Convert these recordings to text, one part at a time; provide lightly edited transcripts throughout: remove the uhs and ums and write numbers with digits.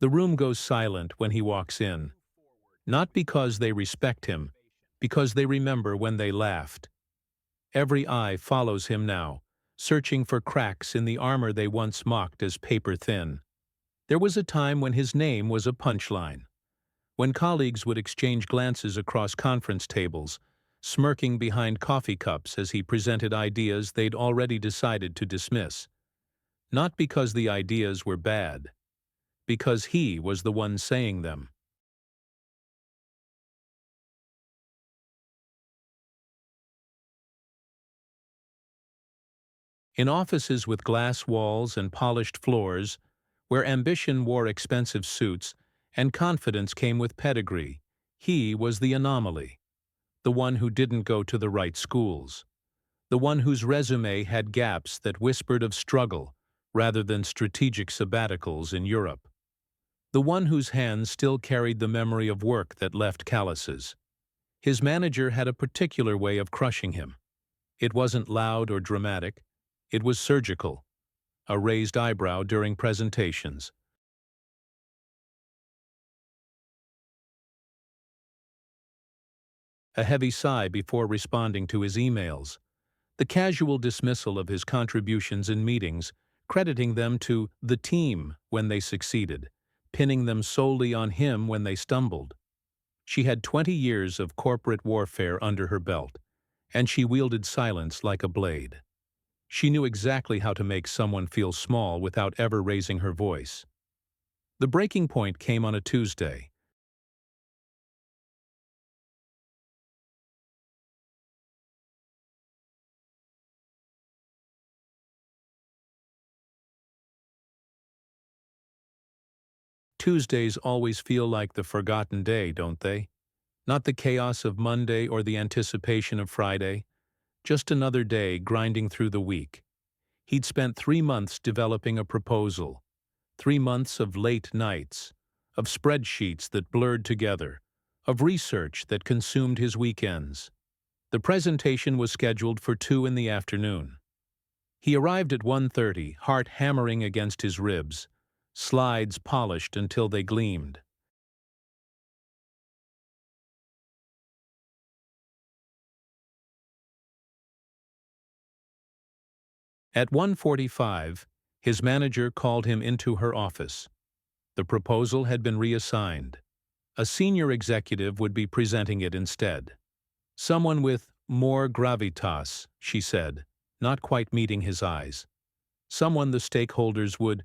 The room goes silent when he walks in, not because they respect him, because they remember when they laughed. Every eye follows him now, searching for cracks in the armor they once mocked as paper-thin. There was a time when his name was a punchline, when colleagues would exchange glances across conference tables, smirking behind coffee cups as he presented ideas they'd already decided to dismiss. Not because the ideas were bad, because he was the one saying them. In offices with glass walls and polished floors, where ambition wore expensive suits and confidence came with pedigree, he was the anomaly, the one who didn't go to the right schools, the one whose resume had gaps that whispered of struggle rather than strategic sabbaticals in Europe, the one whose hands still carried the memory of work that left calluses. His manager had a particular way of crushing him. It wasn't loud or dramatic. It was surgical, a raised eyebrow during presentations, a heavy sigh before responding to his emails, the casual dismissal of his contributions in meetings, crediting them to the team when they succeeded, pinning them solely on him when they stumbled. She had 20 years of corporate warfare under her belt, and she wielded silence like a blade. She knew exactly how to make someone feel small without ever raising her voice. The breaking point came on a Tuesday. Tuesdays always feel like the forgotten day, don't they? Not the chaos of Monday or the anticipation of Friday. Just another day grinding through the week. He'd spent 3 months developing a proposal. 3 months of late nights, of spreadsheets that blurred together, of research that consumed his weekends. The presentation was scheduled for 2 in the afternoon. He arrived at 1:30, heart hammering against his ribs, slides polished until they gleamed. At 1:45, his manager called him into her office. The proposal had been reassigned. A senior executive would be presenting it instead. Someone with more gravitas, she said, not quite meeting his eyes. Someone the stakeholders would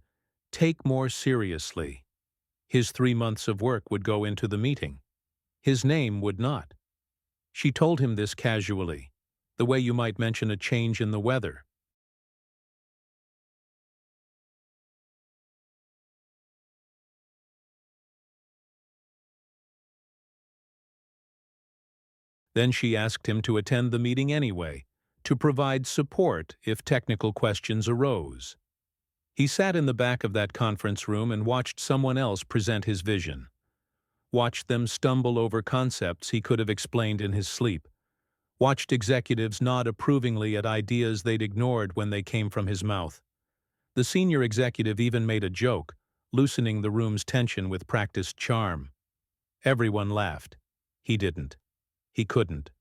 take more seriously. His 3 months of work would go into the meeting. His name would not. She told him this casually, the way you might mention a change in the weather. Then she asked him to attend the meeting anyway, to provide support if technical questions arose. He sat in the back of that conference room and watched someone else present his vision. Watched them stumble over concepts he could have explained in his sleep. Watched executives nod approvingly at ideas they'd ignored when they came from his mouth. The senior executive even made a joke, loosening the room's tension with practiced charm. Everyone laughed. He didn't. He couldn't.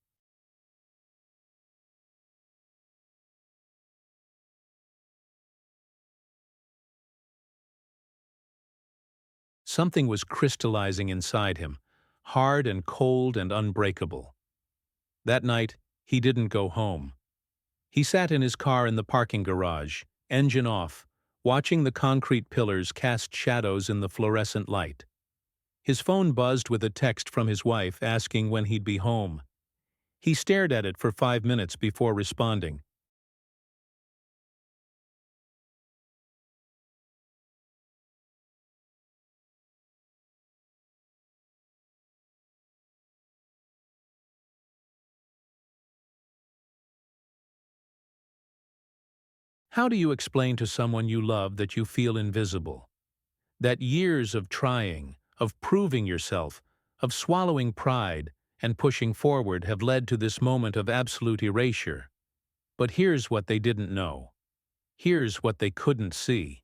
Something was crystallizing inside him, hard and cold and unbreakable. That night, he didn't go home. He sat in his car in the parking garage, engine off, watching the concrete pillars cast shadows in the fluorescent light. His phone buzzed with a text from his wife asking when he'd be home. He stared at it for 5 minutes before responding. How do you explain to someone you love that you feel invisible? That years of trying, of proving yourself, of swallowing pride and pushing forward have led to this moment of absolute erasure? But here's what they didn't know. Here's what they couldn't see.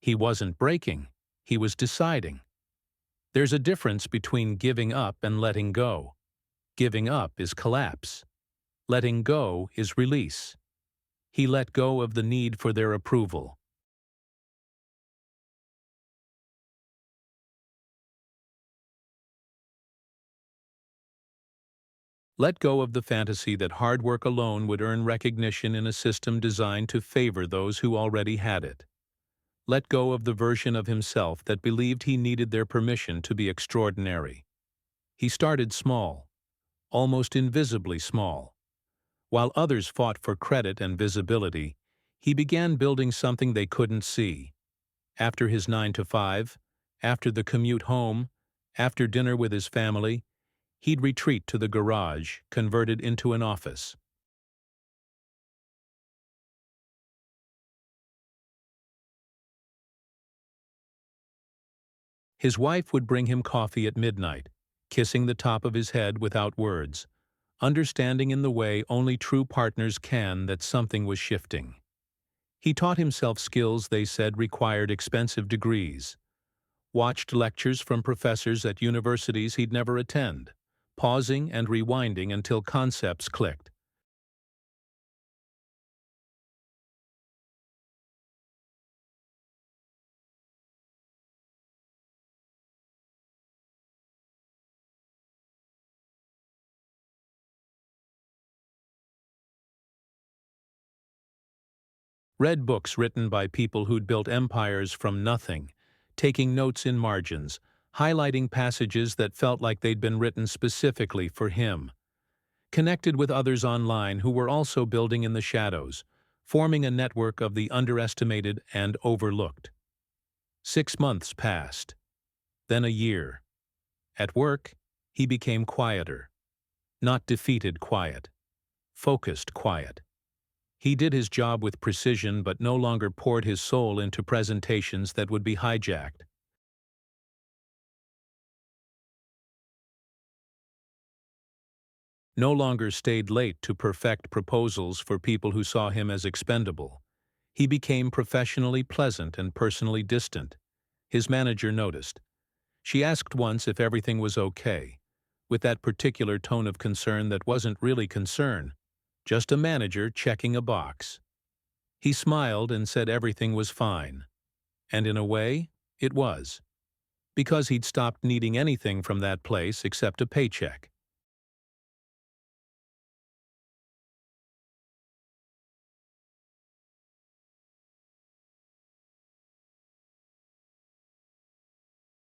He wasn't breaking. He was deciding. There's a difference between giving up and letting go. Giving up is collapse. Letting go is release. He let go of the need for their approval. Let go of the fantasy that hard work alone would earn recognition in a system designed to favor those who already had it. Let go of the version of himself that believed he needed their permission to be extraordinary. He started small, almost invisibly small. While others fought for credit and visibility, he began building something they couldn't see. After his 9 to 5, after the commute home, after dinner with his family, he'd retreat to the garage, converted into an office. His wife would bring him coffee at midnight, kissing the top of his head without words, understanding in the way only true partners can that something was shifting. He taught himself skills they said required expensive degrees, watched lectures from professors at universities he'd never attend, pausing and rewinding until concepts clicked. Read books written by people who'd built empires from nothing, taking notes in margins, highlighting passages that felt like they'd been written specifically for him. Connected with others online who were also building in the shadows, forming a network of the underestimated and overlooked. 6 months passed, then a year. At work, he became quieter. Not defeated quiet, focused quiet. He did his job with precision but no longer poured his soul into presentations that would be hijacked. No longer stayed late to perfect proposals for people who saw him as expendable. He became professionally pleasant and personally distant. His manager noticed. She asked once if everything was okay, with that particular tone of concern that wasn't really concern, just a manager checking a box. He smiled and said everything was fine. And in a way, it was. Because he'd stopped needing anything from that place except a paycheck.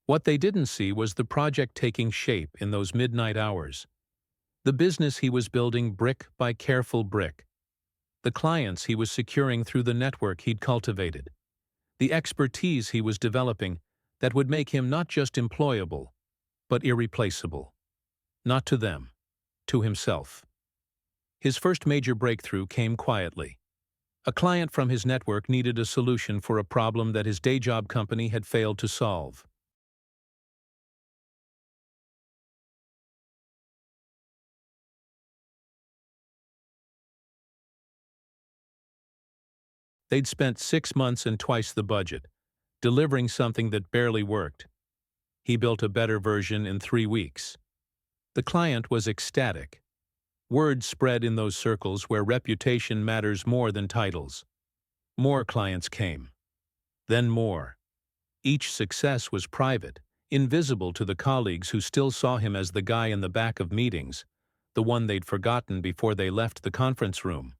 What they didn't see was the project taking shape in those midnight hours. The business he was building brick by careful brick. The clients he was securing through the network he'd cultivated. The expertise he was developing that would make him not just employable, but irreplaceable. Not to them, to himself. His first major breakthrough came quietly. A client from his network needed a solution for a problem that his day job company had failed to solve. They'd spent 6 months and twice the budget, delivering something that barely worked. He built a better version in 3 weeks. The client was ecstatic. Word spread in those circles where reputation matters more than titles. More clients came. Then more. Each success was private, invisible to the colleagues who still saw him as the guy in the back of meetings, the one they'd forgotten before they left the conference room.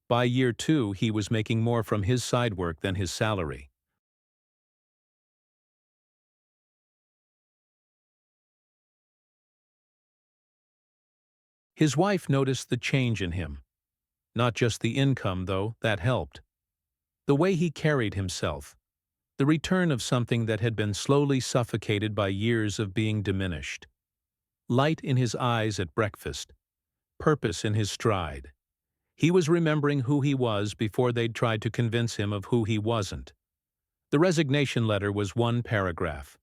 By year 2, he was making more from his side work than his salary. His wife noticed the change in him. Not just the income, though, that helped. The way he carried himself. The return of something that had been slowly suffocated by years of being diminished. Light in his eyes at breakfast. Purpose in his stride. He was remembering who he was before they'd tried to convince him of who he wasn't. The resignation letter was one paragraph.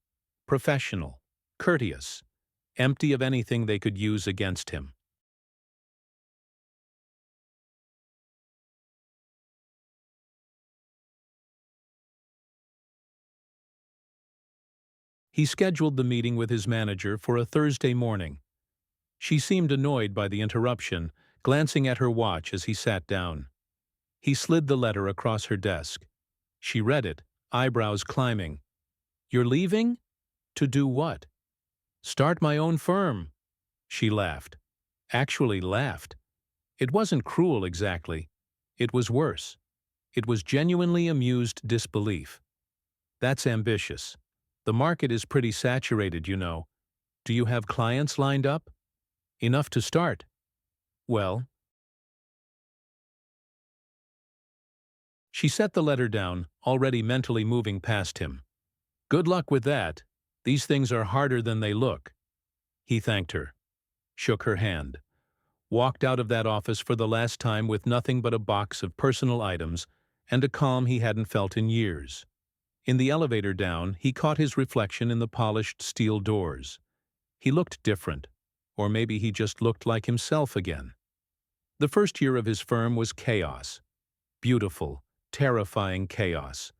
Professional, courteous, empty of anything they could use against him. He scheduled the meeting with his manager for a Thursday morning. She seemed annoyed by the interruption, glancing at her watch as he sat down. He slid the letter across her desk. She read it, eyebrows climbing. "You're leaving? To do what?" "Start my own firm." She laughed. Actually laughed. It wasn't cruel exactly. It was worse. It was genuinely amused disbelief. "That's ambitious. The market is pretty saturated, you know. Do you have clients lined up?" "Enough to start." "Well." She set the letter down, already mentally moving past him. "Good luck with that. These things are harder than they look." He thanked her, shook her hand, walked out of that office for the last time with nothing but a box of personal items and a calm he hadn't felt in years. In the elevator down, he caught his reflection in the polished steel doors. He looked different, or maybe he just looked like himself again. The first year of his firm was chaos. Beautiful, terrifying chaos.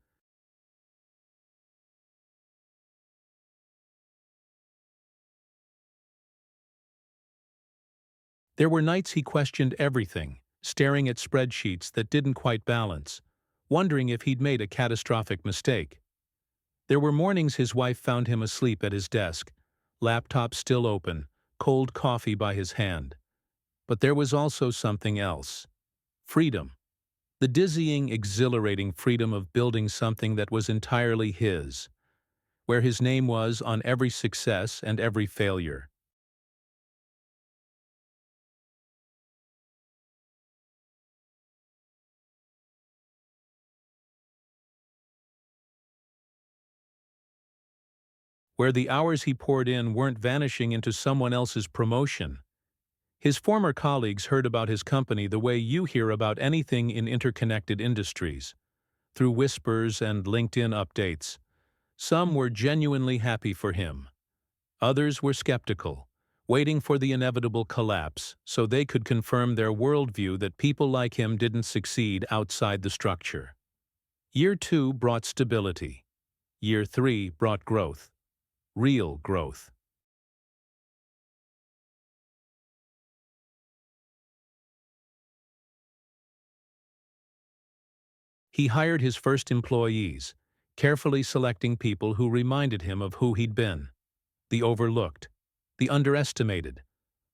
There were nights he questioned everything, staring at spreadsheets that didn't quite balance, wondering if he'd made a catastrophic mistake. There were mornings his wife found him asleep at his desk, laptop still open, cold coffee by his hand. But there was also something else. Freedom. The dizzying, exhilarating freedom of building something that was entirely his, where his name was on every success and every failure. Where the hours he poured in weren't vanishing into someone else's promotion. His former colleagues heard about his company the way you hear about anything in interconnected industries, through whispers and LinkedIn updates. Some were genuinely happy for him. Others were skeptical, waiting for the inevitable collapse so they could confirm their worldview that people like him didn't succeed outside the structure. Year 2 brought stability. Year 3 brought growth. Real growth. He hired his first employees, carefully selecting people who reminded him of who he'd been. The overlooked, the underestimated,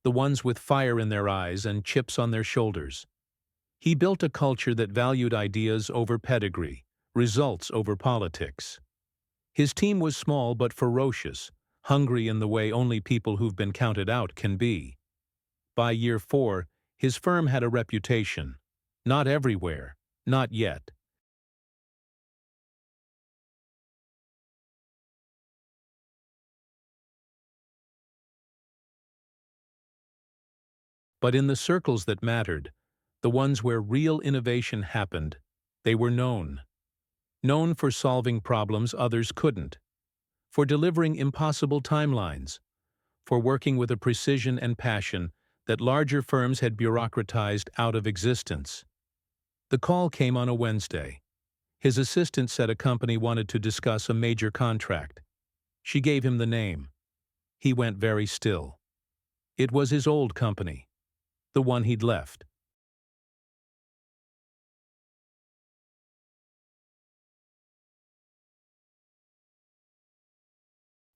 the ones with fire in their eyes and chips on their shoulders. He built a culture that valued ideas over pedigree, results over politics. His team was small but ferocious, hungry in the way only people who've been counted out can be. By year 4, his firm had a reputation. Not everywhere, not yet. But in the circles that mattered, the ones where real innovation happened, they were known. Known for solving problems others couldn't, for delivering impossible timelines, for working with a precision and passion that larger firms had bureaucratized out of existence. The call came on a Wednesday. His assistant said a company wanted to discuss a major contract. She gave him the name. He went very still. It was his old company, the one he'd left.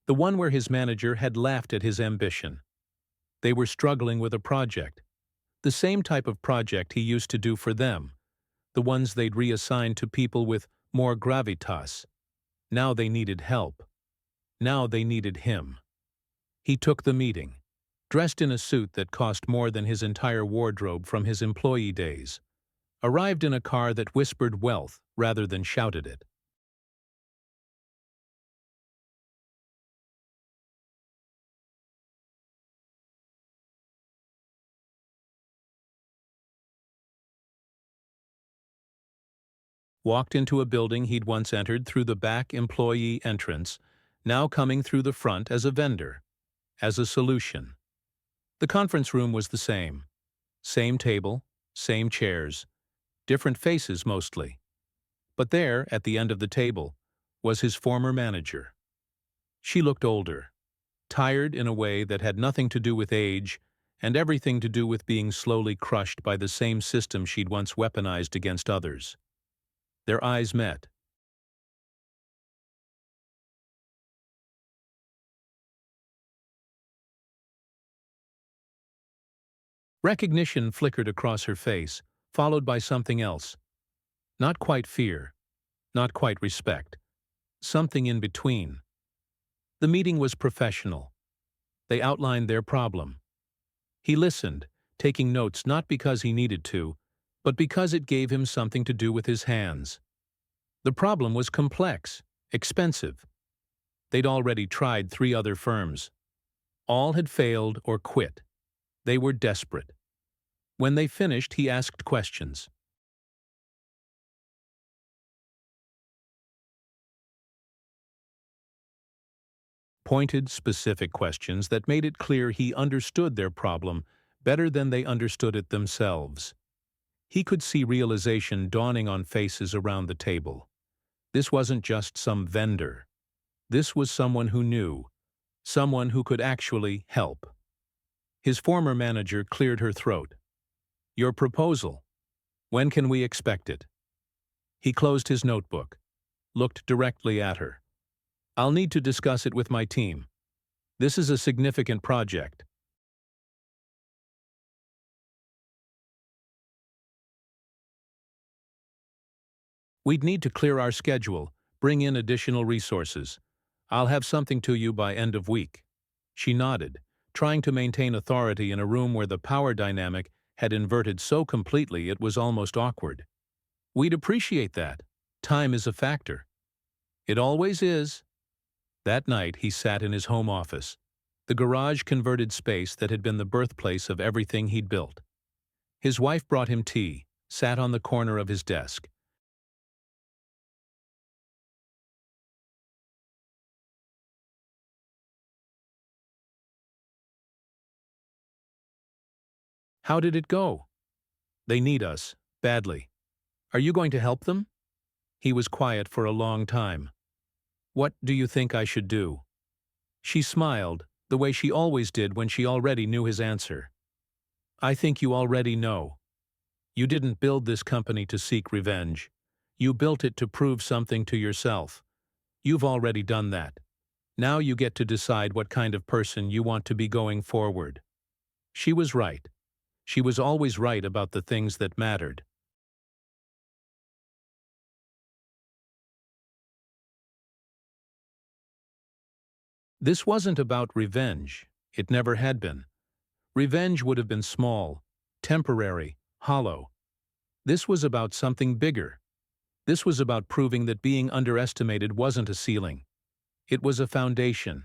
The one where his manager had laughed at his ambition. They were struggling with a project, the same type of project he used to do for them, the ones they'd reassigned to people with more gravitas. Now they needed help. Now they needed him. He took the meeting, dressed in a suit that cost more than his entire wardrobe from his employee days, arrived in a car that whispered wealth rather than shouted it. Walked into a building he'd once entered through the back employee entrance, now coming through the front as a vendor, as a solution. The conference room was the same. Same table, same chairs, different faces mostly. But there, at the end of the table, was his former manager. She looked older, tired in a way that had nothing to do with age and everything to do with being slowly crushed by the same system she'd once weaponized against others. Their eyes met. Recognition flickered across her face, followed by something else. Not quite fear, not quite respect. Something in between. The meeting was professional. They outlined their problem. He listened, taking notes not because he needed to, but because it gave him something to do with his hands. The problem was complex, expensive. They'd already tried 3 other firms. All had failed or quit. They were desperate. When they finished, he asked questions. Pointed, specific questions that made it clear he understood their problem better than they understood it themselves. He could see realization dawning on faces around the table. This wasn't just some vendor. This was someone who knew, someone who could actually help. His former manager cleared her throat. "Your proposal. When can we expect it?" He closed his notebook, looked directly at her. "I'll need to discuss it with my team. This is a significant project." "We'd need to clear our schedule, bring in additional resources. I'll have something to you by end of week." She nodded, trying to maintain authority in a room where the power dynamic had inverted so completely it was almost awkward. "We'd appreciate that. Time is a factor." "It always is." That night he sat in his home office, the garage-converted space that had been the birthplace of everything he'd built. His wife brought him tea, sat on the corner of his desk. "How did it go?" "They need us, badly." "Are you going to help them?" He was quiet for a long time. "What do you think I should do?" She smiled, the way she always did when she already knew his answer. "I think you already know. You didn't build this company to seek revenge. You built it to prove something to yourself. You've already done that. Now you get to decide what kind of person you want to be going forward." She was right. She was always right about the things that mattered. This wasn't about revenge. It never had been. Revenge would have been small, temporary, hollow. This was about something bigger. This was about proving that being underestimated wasn't a ceiling. It was a foundation.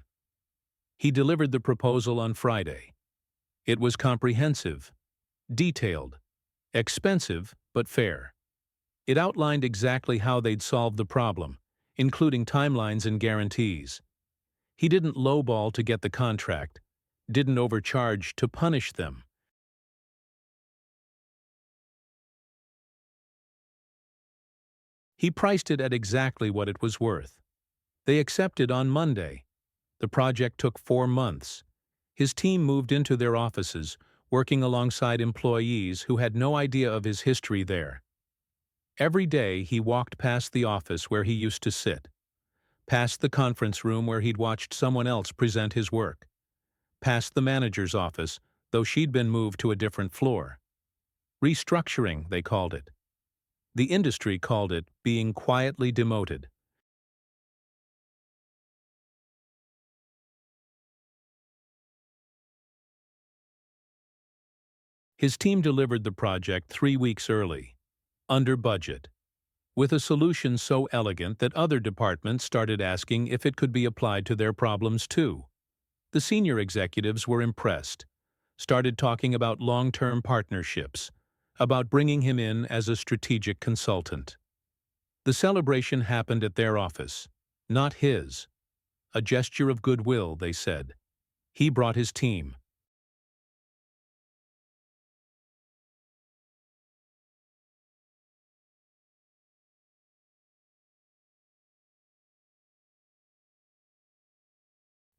He delivered the proposal on Friday. It was comprehensive, detailed, expensive, but fair. It outlined exactly how they'd solve the problem, including timelines and guarantees. He didn't lowball to get the contract, didn't overcharge to punish them. He priced it at exactly what it was worth. They accepted on Monday. The project took 4 months. His team moved into their offices, working alongside employees who had no idea of his history there. Every day he walked past the office where he used to sit, past the conference room where he'd watched someone else present his work, past the manager's office, though she'd been moved to a different floor. Restructuring, they called it. The industry called it being quietly demoted. His team delivered the project 3 weeks early, under budget, with a solution so elegant that other departments started asking if it could be applied to their problems too. The senior executives were impressed, started talking about long-term partnerships, about bringing him in as a strategic consultant. The celebration happened at their office, not his. A gesture of goodwill, they said. He brought his team.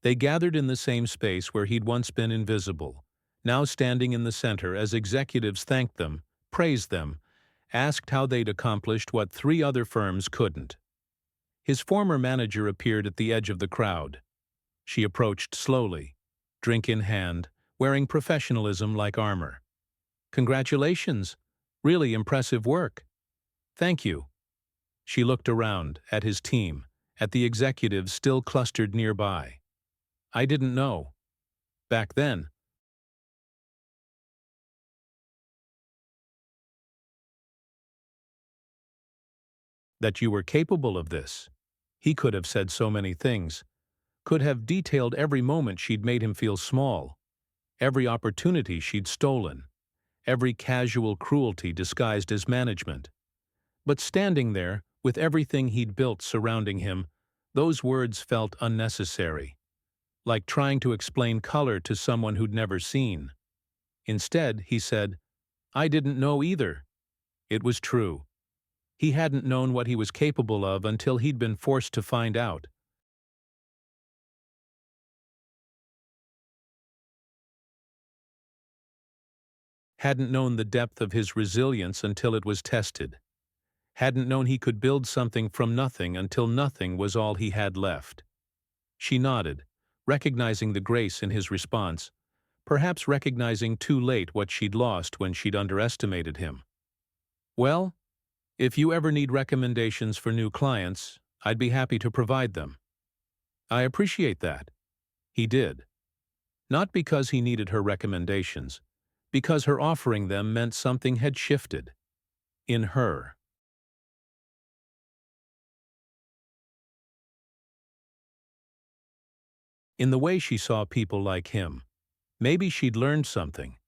They gathered in the same space where he'd once been invisible, now standing in the center as executives thanked them, praised them, asked how they'd accomplished what 3 other firms couldn't. His former manager appeared at the edge of the crowd. She approached slowly, drink in hand, wearing professionalism like armor. "Congratulations! Really impressive work." "Thank you." She looked around, at his team, at the executives still clustered nearby. "I didn't know. Back then." "That you were capable of this." He could have said so many things, could have detailed every moment she'd made him feel small, every opportunity she'd stolen, every casual cruelty disguised as management. But standing there, with everything he'd built surrounding him, those words felt unnecessary, like trying to explain color to someone who'd never seen. Instead, he said, "I didn't know either." It was true. He hadn't known what he was capable of until he'd been forced to find out. Hadn't known the depth of his resilience until it was tested. Hadn't known he could build something from nothing until nothing was all he had left. She nodded, recognizing the grace in his response, perhaps recognizing too late what she'd lost when she'd underestimated him. "Well, if you ever need recommendations for new clients, I'd be happy to provide them." "I appreciate that." He did. Not because he needed her recommendations, because her offering them meant something had shifted. In her. In the way she saw people like him. Maybe she'd learned something.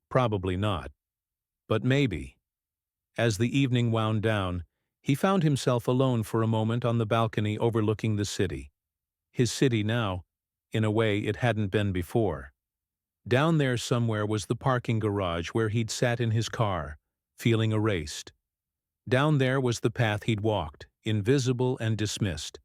Probably not. But maybe. As the evening wound down, he found himself alone for a moment on the balcony overlooking the city. His city now, in a way it hadn't been before. Down there somewhere was the parking garage where he'd sat in his car, feeling erased. Down there was the path he'd walked, invisible and dismissed.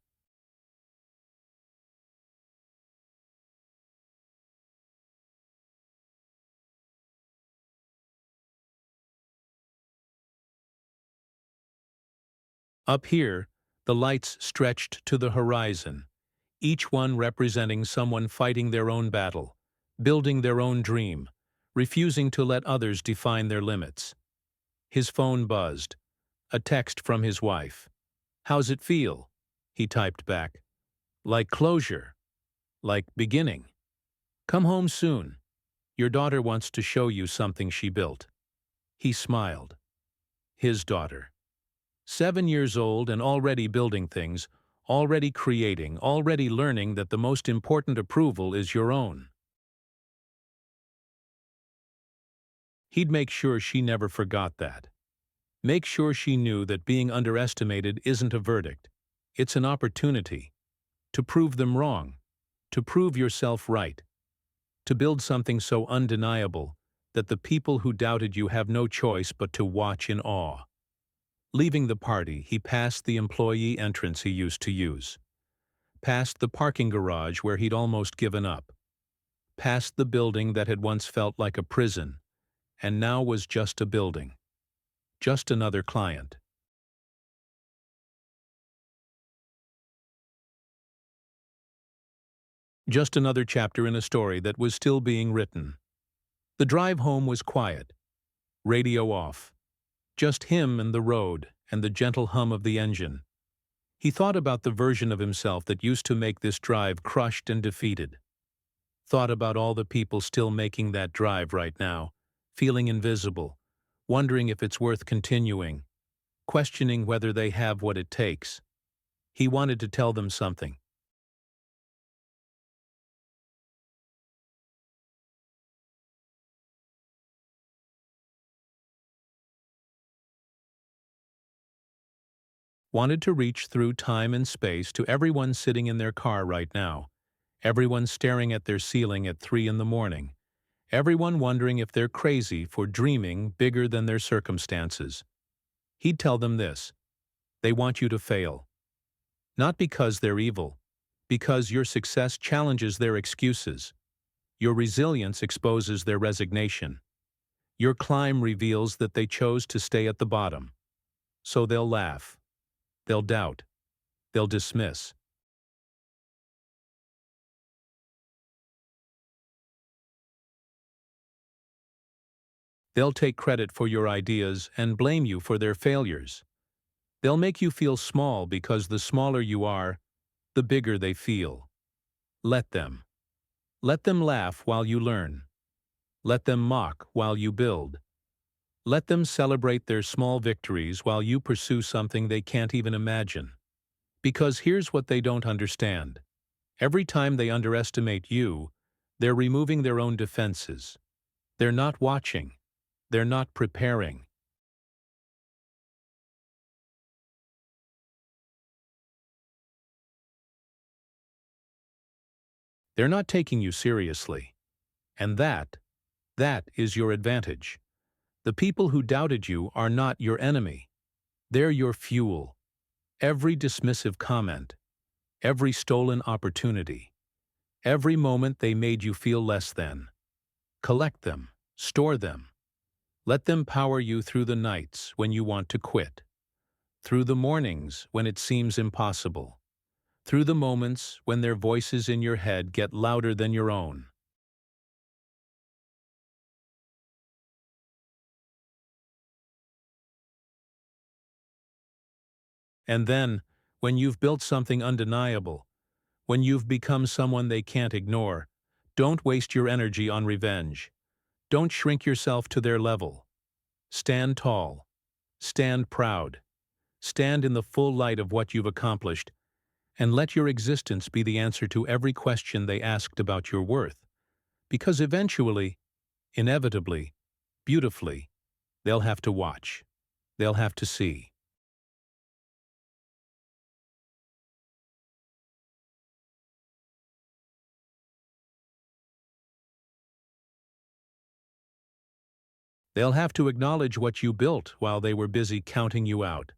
Up here, the lights stretched to the horizon, each one representing someone fighting their own battle, building their own dream, refusing to let others define their limits. His phone buzzed. A text from his wife. "How's it feel?" He typed back. "Like closure. Like beginning. Come home soon. Your daughter wants to show you something she built." He smiled. His daughter. 7 years old and already building things, already creating, already learning that the most important approval is your own. He'd make sure she never forgot that. Make sure she knew that being underestimated isn't a verdict. It's an opportunity. To prove them wrong. To prove yourself right. To build something so undeniable that the people who doubted you have no choice but to watch in awe. Leaving the party, he passed the employee entrance he used to use. Past the parking garage where he'd almost given up. Past the building that had once felt like a prison, and now was just a building. Just another client. Just another chapter in a story that was still being written. The drive home was quiet. Radio off. Just him and the road and the gentle hum of the engine. He thought about the version of himself that used to make this drive crushed and defeated. Thought about all the people still making that drive right now, feeling invisible, wondering if it's worth continuing, questioning whether they have what it takes. He wanted to tell them something. Wanted to reach through time and space to everyone sitting in their car right now, everyone staring at their ceiling at 3 in the morning, everyone wondering if they're crazy for dreaming bigger than their circumstances. He'd tell them this: they want you to fail. Not because they're evil, Because your success challenges their excuses. Your resilience exposes their resignation. Your climb reveals that they chose to stay at the bottom. So they'll laugh. They'll doubt. They'll dismiss. They'll take credit for your ideas and blame you for their failures. They'll make you feel small because the smaller you are, the bigger they feel. Let them. Let them laugh while you learn. Let them mock while you build. Let them celebrate their small victories while you pursue something they can't even imagine. Because here's what they don't understand. Every time they underestimate you, they're removing their own defenses. They're not watching. They're not preparing. They're not taking you seriously. And that is your advantage. The people who doubted you are not your enemy. They're your fuel. Every dismissive comment, every stolen opportunity, every moment they made you feel less than. Collect them, store them. Let them power you through the nights when you want to quit, through the mornings when it seems impossible, through the moments when their voices in your head get louder than your own. And then, when you've built something undeniable, when you've become someone they can't ignore, don't waste your energy on revenge. Don't shrink yourself to their level. Stand tall. Stand proud. Stand in the full light of what you've accomplished, and let your existence be the answer to every question they asked about your worth. Because eventually, inevitably, beautifully, they'll have to watch. They'll have to see. They'll have to acknowledge what you built while they were busy counting you out.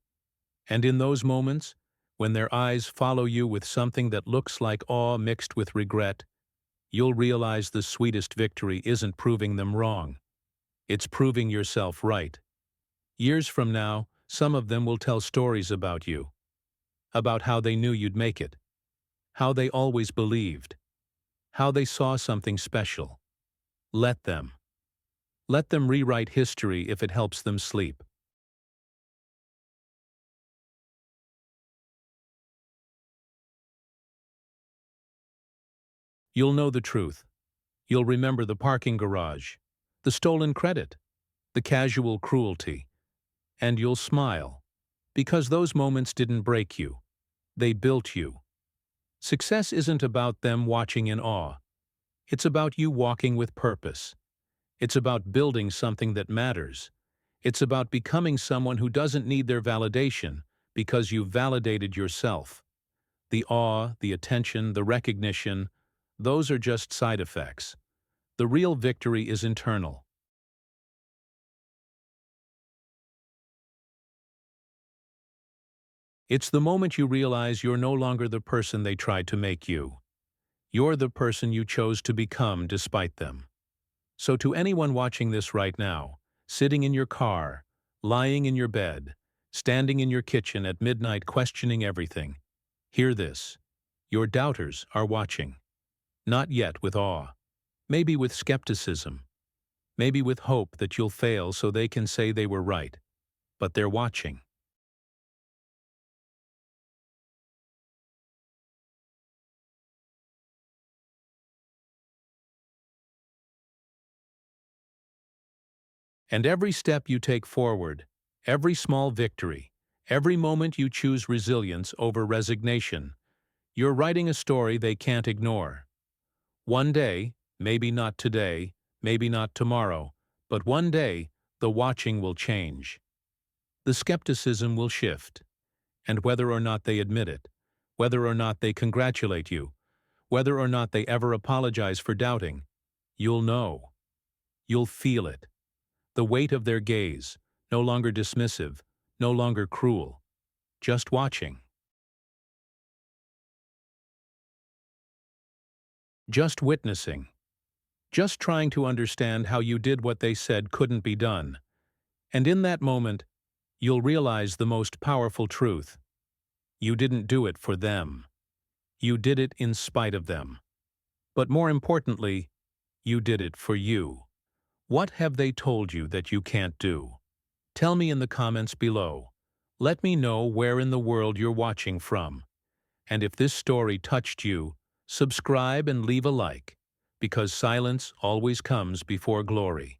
And in those moments, when their eyes follow you with something that looks like awe mixed with regret, you'll realize the sweetest victory isn't proving them wrong. It's proving yourself right. Years from now, some of them will tell stories about you, about how they knew you'd make it, how they always believed, how they saw something special. Let them. Let them rewrite history if it helps them sleep. You'll know the truth. You'll remember the parking garage, the stolen credit, the casual cruelty, and you'll smile, because those moments didn't break you. They built you. Success isn't about them watching in awe. It's about you walking with purpose. It's about building something that matters. It's about becoming someone who doesn't need their validation because you've validated yourself. The awe, the attention, the recognition, those are just side effects. The real victory is internal. It's the moment you realize you're no longer the person they tried to make you. You're the person you chose to become despite them. So to anyone watching this right now, sitting in your car, lying in your bed, standing in your kitchen at midnight questioning everything, hear this. Your doubters are watching. Not yet with awe. Maybe with skepticism. Maybe with hope that you'll fail so they can say they were right. But they're watching. And every step you take forward, every small victory, every moment you choose resilience over resignation, you're writing a story they can't ignore. One day, maybe not today, maybe not tomorrow, but one day, the watching will change. The skepticism will shift. And whether or not they admit it, whether or not they congratulate you, whether or not they ever apologize for doubting, you'll know. You'll feel it. The weight of their gaze, no longer dismissive, no longer cruel, just watching. just witnessing, just trying to understand how you did what they said couldn't be done. And in that moment, you'll realize the most powerful truth. You didn't do it for them. You did it in spite of them. But more importantly, you did it for you. What have they told you that you can't do? Tell me in the comments below. Let me know where in the world you're watching from. And if this story touched you, subscribe and leave a like, because silence always comes before glory.